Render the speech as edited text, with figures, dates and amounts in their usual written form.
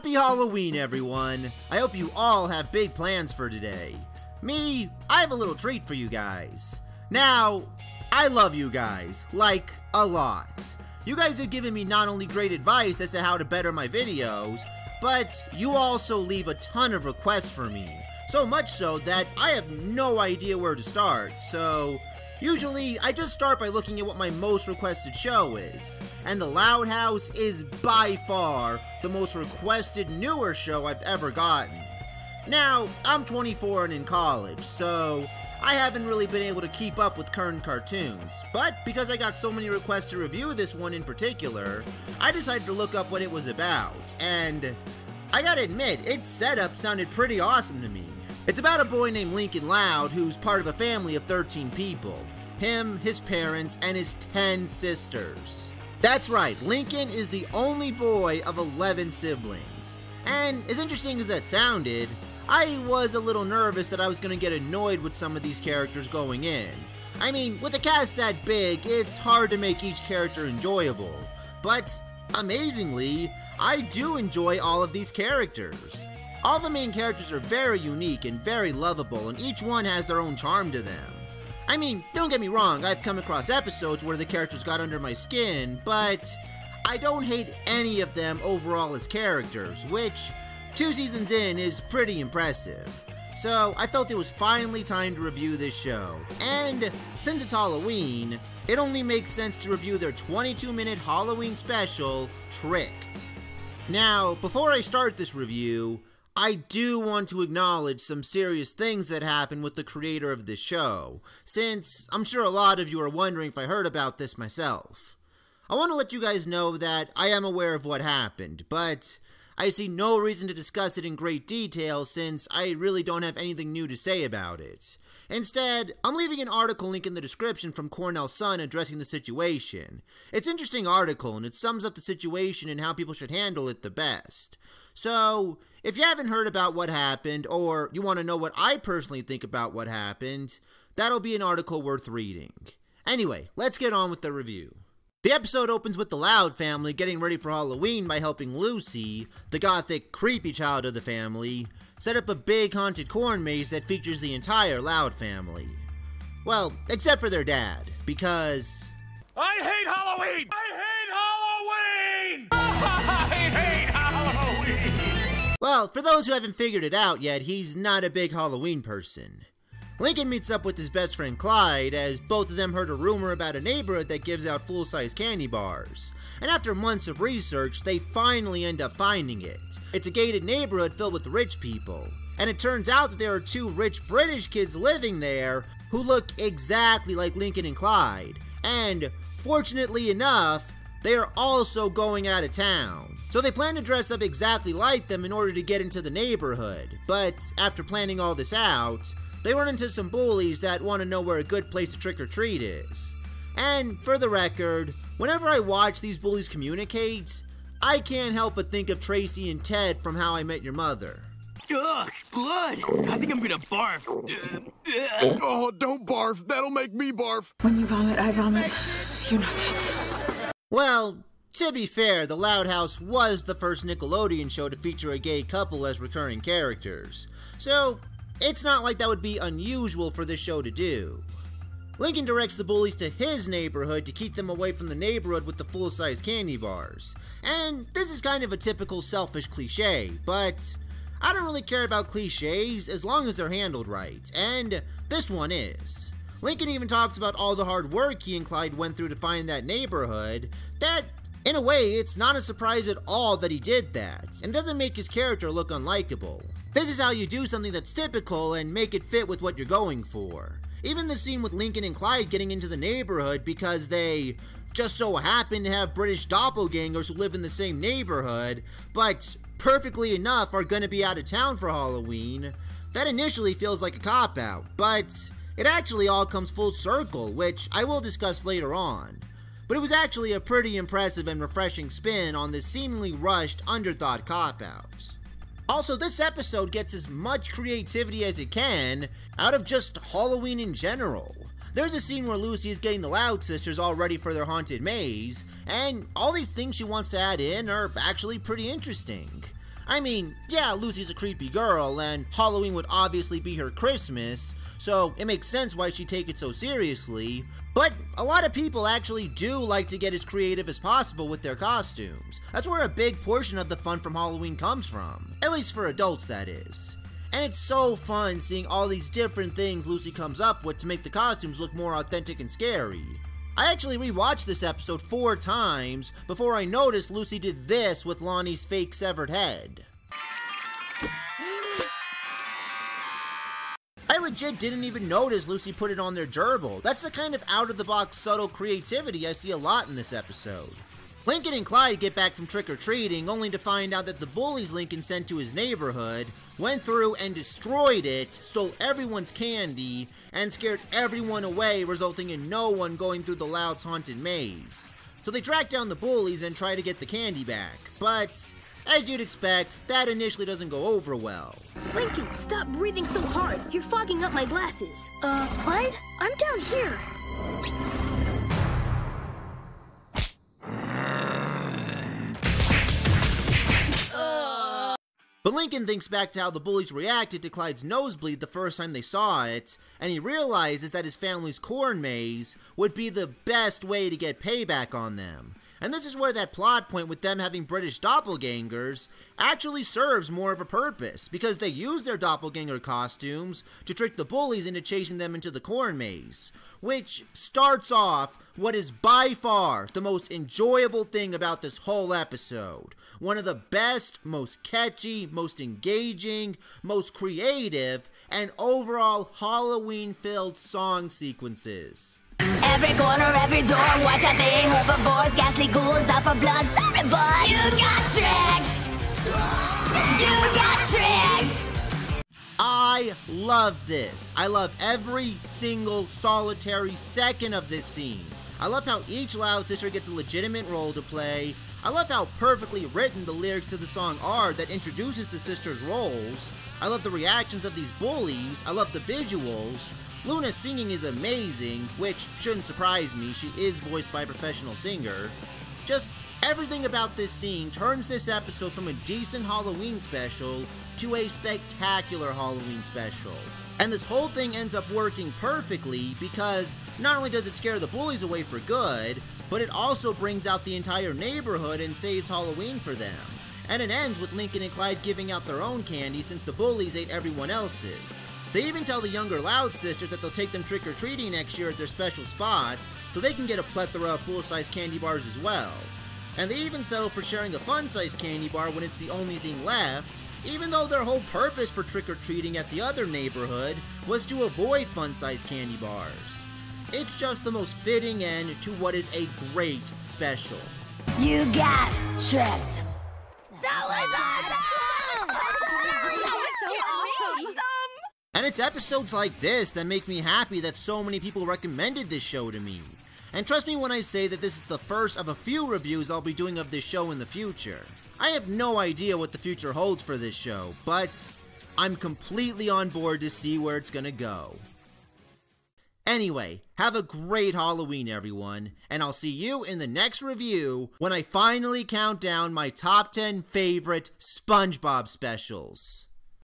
Happy Halloween, everyone! I hope you all have big plans for today. Me, I have a little treat for you guys. Now, I love you guys, like, a lot. You guys have given me not only great advice as to how to better my videos, but you also leave a ton of requests for me. So much so that I have no idea where to start, so usually I just start by looking at what my most requested show is. And The Loud House is by far the most requested newer show I've ever gotten. Now, I'm 24 and in college, so I haven't really been able to keep up with current cartoons, but because I got so many requests to review this one in particular, I decided to look up what it was about, and I gotta admit, its setup sounded pretty awesome to me. It's about a boy named Lincoln Loud who's part of a family of 13 people. Him, his parents, and his 10 sisters. That's right, Lincoln is the only boy of 11 siblings. And as interesting as that sounded, I was a little nervous that I was going to get annoyed with some of these characters going in. I mean, with a cast that big, it's hard to make each character enjoyable. But, amazingly, I do enjoy all of these characters. All the main characters are very unique and very lovable, and each one has their own charm to them. I mean, don't get me wrong, I've come across episodes where the characters got under my skin, but I don't hate any of them overall as characters, which 2 seasons in is pretty impressive. So I felt it was finally time to review this show, and since it's Halloween, it only makes sense to review their 22-minute Halloween special, Tricked. Now, before I start this review, I do want to acknowledge some serious things that happened with the creator of this show, since I'm sure a lot of you are wondering if I heard about this myself. I want to let you guys know that I am aware of what happened, but I see no reason to discuss it in great detail since I really don't have anything new to say about it. Instead, I'm leaving an article link in the description from Cornell Sun addressing the situation. It's an interesting article and it sums up the situation and how people should handle it the best. So, if you haven't heard about what happened, or you want to know what I personally think about what happened, that'll be an article worth reading. Anyway, let's get on with the review. The episode opens with the Loud family getting ready for Halloween by helping Lucy, the gothic, creepy child of the family, set up a big haunted corn maze that features the entire Loud family. Well, except for their dad, because I hate Halloween! I hate Halloween! I hate Halloween! Well, for those who haven't figured it out yet, he's not a big Halloween person. Lincoln meets up with his best friend Clyde as both of them heard a rumor about a neighborhood that gives out full-size candy bars. And after months of research, they finally end up finding it. It's a gated neighborhood filled with rich people. And it turns out that there are 2 rich British kids living there who look exactly like Lincoln and Clyde. And, fortunately enough, they are also going out of town. So they plan to dress up exactly like them in order to get into the neighborhood. But after planning all this out, they run into some bullies that want to know where a good place to trick-or-treat is. And, for the record, whenever I watch these bullies communicate, I can't help but think of Tracy and Ted from How I Met Your Mother. Ugh, blood! I think I'm gonna barf. Oh, don't barf. That'll make me barf. When you vomit, I vomit. You know that. Well, to be fair, The Loud House was the first Nickelodeon show to feature a gay couple as recurring characters. So, it's not like that would be unusual for this show to do. Lincoln directs the bullies to his neighborhood to keep them away from the neighborhood with the full-size candy bars. And this is kind of a typical selfish cliche, but I don't really care about cliches as long as they're handled right, and this one is. Lincoln even talks about all the hard work he and Clyde went through to find that neighborhood, that, in a way, it's not a surprise at all that he did that, and doesn't make his character look unlikable. This is how you do something that's typical and make it fit with what you're going for. Even the scene with Lincoln and Clyde getting into the neighborhood because they just so happen to have British doppelgangers who live in the same neighborhood, but perfectly enough are gonna be out of town for Halloween, that initially feels like a cop-out, but it actually all comes full circle, which I will discuss later on. But it was actually a pretty impressive and refreshing spin on this seemingly rushed, underthought cop-out. Also, this episode gets as much creativity as it can out of just Halloween in general. There's a scene where Lucy is getting the Loud sisters all ready for their haunted maze, and all these things she wants to add in are actually pretty interesting. I mean, yeah, Lucy's a creepy girl, and Halloween would obviously be her Christmas, so it makes sense why she'd take it so seriously, but a lot of people actually do like to get as creative as possible with their costumes. That's where a big portion of the fun from Halloween comes from, at least for adults, that is. And it's so fun seeing all these different things Lucy comes up with to make the costumes look more authentic and scary. I actually rewatched this episode 4 times before I noticed Lucy did this with Lonnie's fake severed head. I legit didn't even notice Lucy put it on their gerbil. That's the kind of out-of-the-box subtle creativity I see a lot in this episode. Lincoln and Clyde get back from trick-or-treating only to find out that the bullies Lincoln sent to his neighborhood went through and destroyed it, stole everyone's candy, and scared everyone away, resulting in no one going through the Louds' haunted maze. So they track down the bullies and try to get the candy back, but as you'd expect, that initially doesn't go over well. Lincoln, stop breathing so hard. You're fogging up my glasses. Clyde? I'm down here. But Lincoln thinks back to how the bullies reacted to Clyde's nosebleed the first time they saw it, and he realizes that his family's corn maze would be the best way to get payback on them. And this is where that plot point with them having British doppelgangers actually serves more of a purpose, because they use their doppelganger costumes to trick the bullies into chasing them into the corn maze, which starts off what is by far the most enjoyable thing about this whole episode. One of the best, most catchy, most engaging, most creative, and overall Halloween-filled song sequences. Every corner, every door, watch out, they ain't herbivores, ghastly ghouls out for blood. Sorry, boy, you got tricks. You got tricks. I love this. I love every single solitary second of this scene. I love how each Loud sister gets a legitimate role to play. I love how perfectly written the lyrics to the song are that introduces the sisters' roles. I love the reactions of these bullies. I love the visuals. Luna's singing is amazing, which shouldn't surprise me, she is voiced by a professional singer. Just everything about this scene turns this episode from a decent Halloween special to a spectacular Halloween special. And this whole thing ends up working perfectly because not only does it scare the bullies away for good, but it also brings out the entire neighborhood and saves Halloween for them. And it ends with Lincoln and Clyde giving out their own candy since the bullies ate everyone else's. They even tell the younger Loud sisters that they'll take them trick-or-treating next year at their special spot, so they can get a plethora of full-size candy bars as well. And they even settle for sharing a fun-sized candy bar when it's the only thing left, even though their whole purpose for trick-or-treating at the other neighborhood was to avoid fun-sized candy bars. It's just the most fitting end to what is a great special. You got tricked. That was awesome! That was so awesome! And it's episodes like this that make me happy that so many people recommended this show to me. And trust me when I say that this is the first of a few reviews I'll be doing of this show in the future. I have no idea what the future holds for this show, but I'm completely on board to see where it's gonna go. Anyway, have a great Halloween, everyone, and I'll see you in the next review when I finally count down my top 10 favorite SpongeBob specials.